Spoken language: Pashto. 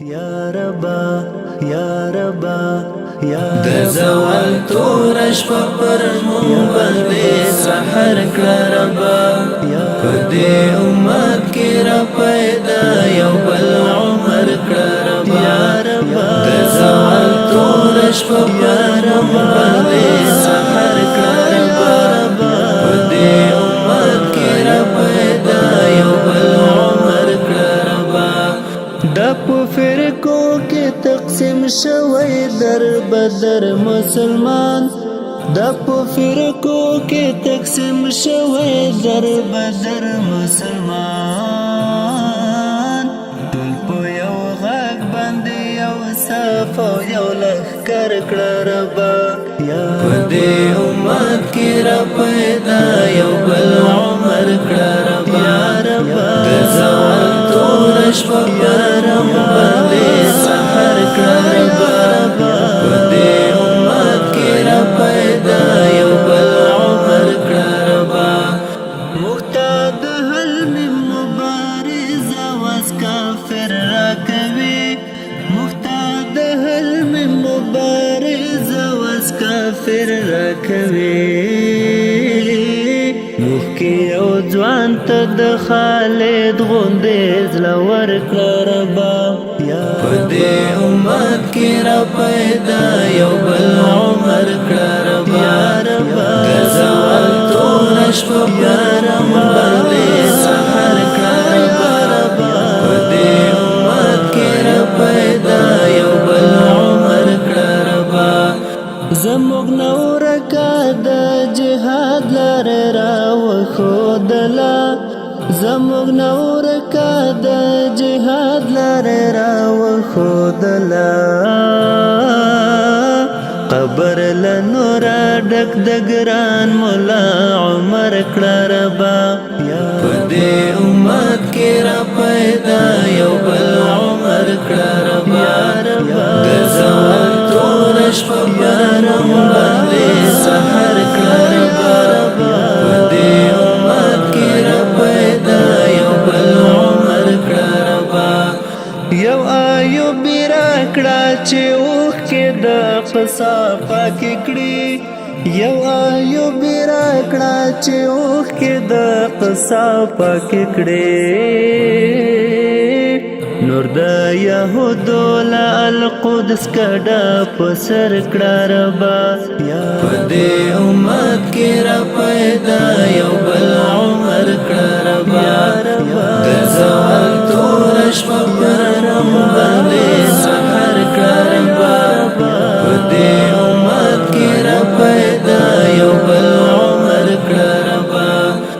یا ربا یا ربا یا د زوال تورش پر مون باندې سحر کړه ربا په دې امت کې را پیدا یو بل عمر کړه ربا د زوال تورش پر مون باندې سحر کړه ربا په دې امت کې را پیدا یو بل عمر کړه ربا د په فرقو کې تقسیم شوی در بدر مسلمان د په فرقو کې تقسیم شوی در بدر مسلمان ټول په یو غږ باندې یو صف او یو لښکر کړه ربا په دې امت کې را پیدا یو بل عمر کړه ربا د زوال تورش په رم باندې سحر کړه ربا په دې امت کې را پیدا یو بل عمر کړه ربا محتاج حلم مبارز واس کافر را کوي محتاج حلم مبارز واس کافر را کوي مخکې او ځوان ته د خالد غوندې زړه ورکړه ربا په دې امت کې را پیدا یو بل عمر کړه ربا د زوال تورش په رم باندې سحر کړه ربا په دې امت کې را پیدا یو بل عمر کړه ربا زموږ نور کا د جهاد لار را وخودلا زموږ نور کا د جهاد لار را وخودلا قبر لنور ډک د ګران مولا عمر کړه ربا په دې امت کې را پیدا یو بل عمر کړه ربا د زوال تورش په رم باندې سحر کړه ربا په دې امت کې را پیدا یو بل عمر کړه ربا یو ایوب را کړه چې اوخ کې د قصا پاک کړي یو ایوب را کړه چې اوخ کې د قصا پاک کړي نور د یهودو له القدس کډه په سر کړه ربا په دې امت کې را پیدا یو بل عمر کړه ربا د زوال تورش په رم باندې